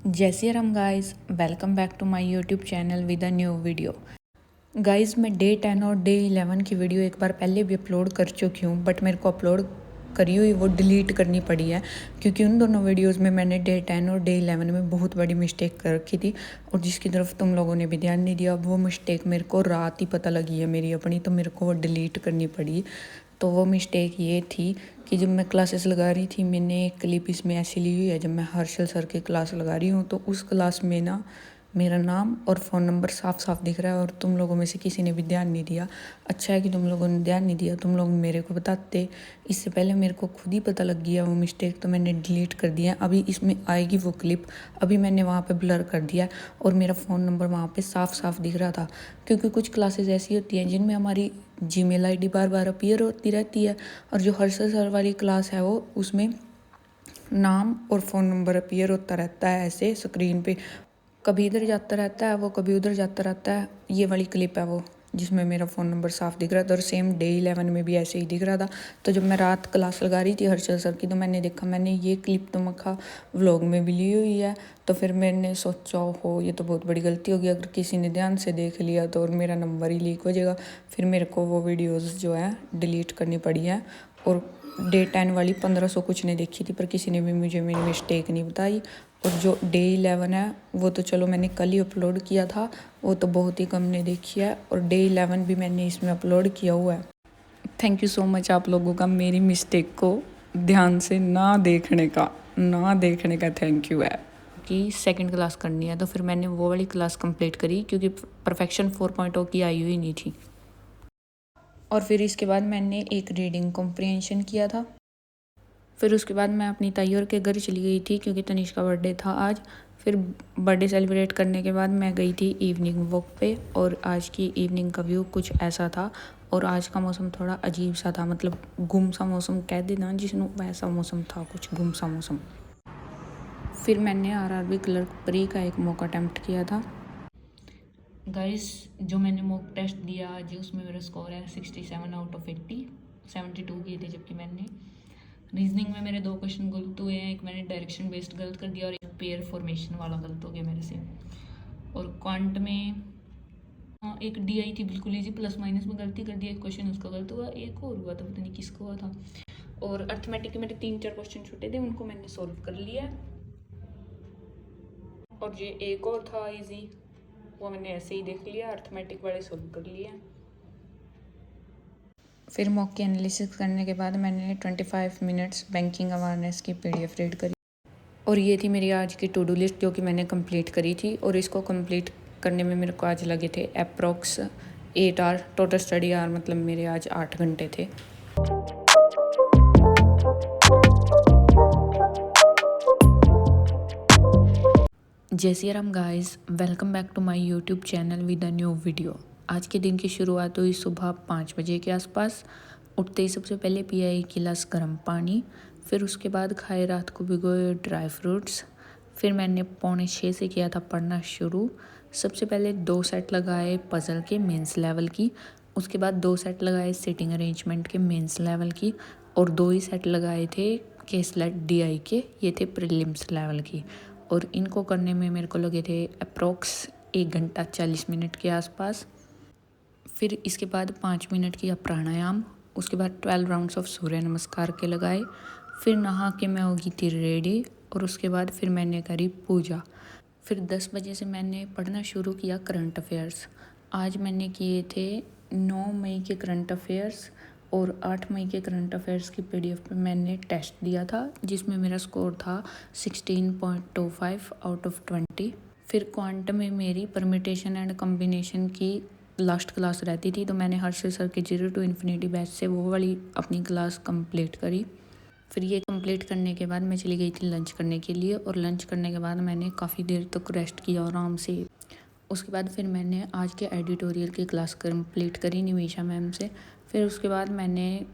जय Shri Ram guys, welcome back to my YouTube channel with a new video. Guys, मैं day 10 और day 11 की video एक बार पहले भी अपलोड कर चुकी हूँ, बट मेरे को अपलोड करी हुई वो डिलीट करनी पड़ी है क्योंकि उन दोनों वीडियोस में मैंने डे 10 और डे 11 में बहुत बड़ी मिस्टेक कर रखी थी और जिसकी तरफ तुम लोगों ने भी ध्यान नहीं दिया। अब वो मिस्टेक मेरे को रात ही पता लगी है मेरी अपनी, तो मेरे को वो डिलीट करनी पड़ी। तो वो मिस्टेक ये थी कि जब मैं क्लासेस लगा रही थी, मैंने एक क्लिप इसमें ऐसी ली हुई है। जब मैं हर्षल सर की क्लास लगा रही हूँ तो उस क्लास में ना मेरा नाम और फ़ोन नंबर साफ साफ दिख रहा है और तुम लोगों में से किसी ने भी ध्यान नहीं दिया। अच्छा है कि तुम लोगों ने ध्यान नहीं दिया, तुम लोग मेरे को बताते। इससे पहले मेरे को खुद ही पता लग गया वो मिस्टेक, तो मैंने डिलीट कर दिया। अभी इसमें आएगी वो क्लिप, अभी मैंने वहाँ पे ब्लर कर दिया और मेरा फ़ोन नंबर वहाँ पे साफ साफ दिख रहा था। क्योंकि कुछ क्लासेस ऐसी होती हैं जिनमें हमारी जीमेल आईडी बार बार अपीयर होती रहती है और जो हर्षल सर वाली क्लास है वो उसमें नाम और फ़ोन नंबर अपीयर होता रहता है ऐसे स्क्रीन पे। कभी इधर जाता रहता है वो, कभी उधर जाता रहता है। ये वाली क्लिप है वो जिसमें मेरा फ़ोन नंबर साफ दिख रहा था और सेम डे 11 में भी ऐसे ही दिख रहा था। तो जब मैं रात क्लास लगा रही थी हर्षल सर की, तो मैंने देखा, मैंने ये क्लिप तो मखा व्लॉग में भी ली हुई है। तो फिर मैंने सोचा हो ये तो बहुत बड़ी गलती होगी, अगर किसी ने ध्यान से देख लिया तो और मेरा नंबर ही लीक हो जाएगा। फिर मेरे को वो वीडियोज़ जो है डिलीट करनी पड़ी है। और डे 10 वाली 1500 कुछ ने देखी थी, पर किसी ने भी मुझे मेरी मिस्टेक नहीं बताई। और जो डे 11 है वो तो चलो मैंने कल ही अपलोड किया था, वो तो बहुत ही कम ने देखी है। और डे 11 भी मैंने इसमें अपलोड किया हुआ है। थैंक यू सो मच आप लोगों का मेरी मिस्टेक को ध्यान से ना देखने का थैंक यू है। कि सेकंड क्लास करनी है तो फिर मैंने वो वाली क्लास कंप्लीट करी क्योंकि परफेक्शन 4.0 की आई हुई नहीं थी। और फिर इसके बाद मैंने एक रीडिंग कॉम्प्रिहेंशन किया था। फिर उसके बाद मैं अपनी ताई और के घर चली गई थी क्योंकि तनिष्का का बर्थडे था आज। फिर बर्थडे सेलिब्रेट करने के बाद मैं गई थी इवनिंग वॉक पे और आज की इवनिंग का व्यू कुछ ऐसा था। और आज का मौसम थोड़ा अजीब सा था, मतलब गुम सा मौसम कह देना जिसमें, वैसा मौसम था, कुछ गुम सा मौसम। फिर मैंने आरआरबी क्लर्क प्री का एक मॉक अटेम्प्ट किया था। गाइस, जो मैंने मॉक टेस्ट दिया आज उसमें मेरा स्कोर है 67 आउट ऑफ 80। 72 किए थे, जबकि मैंने रीजनिंग में मेरे 2 क्वेश्चन गलत हुए हैं। एक मैंने डायरेक्शन बेस्ड गलत कर दिया और एक पेयर फॉर्मेशन वाला गलत हो गया मेरे से। और क्वांट में एक डी आई थी बिल्कुल ईजी, प्लस माइनस में गलती कर दिया, एक क्वेश्चन उसका गलत हुआ, एक और हुआ था, पता नहीं किसको हुआ था। और अर्थमेटिक के मेरे 3-4 क्वेश्चन छूटे थे, उनको मैंने सॉल्व कर लिया। और ये एक और था ईजी, वो मैंने ऐसे ही देख लिया, अर्थमेटिक वाले सॉल्व कर लिए। फिर मॉक की एनालिसिस करने के बाद मैंने 25 मिनट्स बैंकिंग अवेयरनेस की पीडीएफ रीड करी। और ये थी मेरी आज की टू डू लिस्ट जो कि मैंने कंप्लीट करी थी। और इसको कंप्लीट करने में मेरे को आज लगे थे approx 8 hour. Total study hour मतलब मेरे आज 8 घंटे थे। जय Shri Ram guys, welcome back to my YouTube channel with a new video. आज के दिन की शुरुआत हुई सुबह 5 बजे के आसपास। उठते ही सबसे पहले पिया एक गिलास गर्म पानी, फिर उसके बाद खाए रात को भिगोए ड्राई फ्रूट्स। फिर मैंने 5:45 से किया था पढ़ना शुरू। सबसे पहले 2 सेट लगाए पजल के मेंस लेवल की, उसके बाद 2 सेट लगाए सिटिंग अरेंजमेंट के मेंस लेवल की, और 2 ही सेट लगाए थे केसलेट डीआई के, ये थे प्रीलिम्स लेवल की। और इनको करने में मेरे को लगे थे अप्रॉक्स 1 घंटा 40 मिनट के आसपास। फिर इसके बाद 5 मिनट किया प्राणायाम, उसके बाद 12 राउंड्स ऑफ सूर्य नमस्कार के लगाए। फिर नहा के मैं हो गई थी रेडी और उसके बाद फिर मैंने करी पूजा। फिर 10 बजे से मैंने पढ़ना शुरू किया करंट अफेयर्स। आज मैंने किए थे 9 मई के करंट अफेयर्स और 8 मई के करंट अफेयर्स की पीडीएफ पे मैंने टेस्ट दिया था जिसमें मेरा स्कोर था 16.25 आउट ऑफ 20। फिर क्वांटम में मेरी परमिटेशन एंड कम्बिनेशन की लास्ट क्लास रहती थी, तो मैंने हर्षल सर के 0 to इन्फिनिटी बैच से वो वाली अपनी क्लास कंप्लीट करी। फिर ये कंप्लीट करने के बाद मैं चली गई थी लंच करने के लिए और लंच करने के बाद मैंने काफ़ी देर तक रेस्ट किया आराम से। उसके बाद फिर मैंने आज के एडिटोरियल की क्लास कंप्लीट करी निमिषा मैम से। फिर उसके बाद मैंने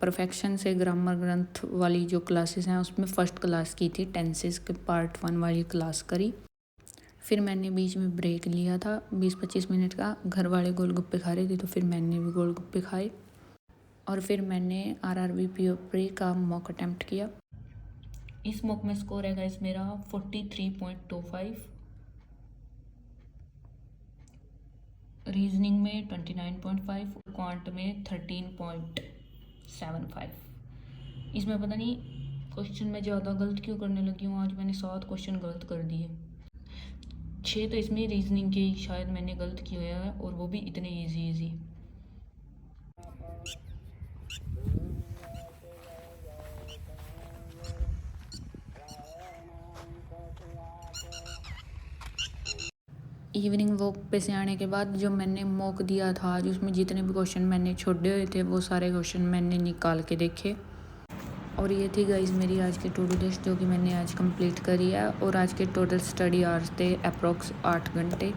परफेक्शन से ग्रामर ग्रंथ वाली जो क्लासेस हैं उसमें फ़र्स्ट क्लास की थी, टेंसेस के पार्ट 1 वाली क्लास करी। फिर मैंने बीच में ब्रेक लिया था 20-25 मिनट का, घर वाले गोलगप्पे खा रहे थे तो फिर मैंने भी गोलगप्पे खाए। और फिर मैंने आरआरबी पीओ प्री का मॉक अटेम्प्ट किया। इस मॉक में स्कोर है गाइस मेरा 43.25, रीजनिंग में 29.5, क्वांट में 13.75। इसमें पता नहीं क्वेश्चन में ज़्यादा गलत क्यों करने लगी हूँ, आज मैंने 7 क्वेश्चन गलत कर दिए। 6 तो इसमें रीजनिंग के शायद मैंने गलत किए हैं, और वो भी इतने इजी। इवनिंग वॉक पे से आने के बाद जो मैंने मॉक दिया था आज, उसमें जितने भी क्वेश्चन मैंने छोड़े हुए थे वो सारे क्वेश्चन मैंने निकाल के देखे। और ये थी गाइस मेरी आज की टू डू लिस्ट जो कि मैंने आज कंप्लीट करी है। और आज के टोटल स्टडी आवर्स थे अप्रॉक्स 8 घंटे।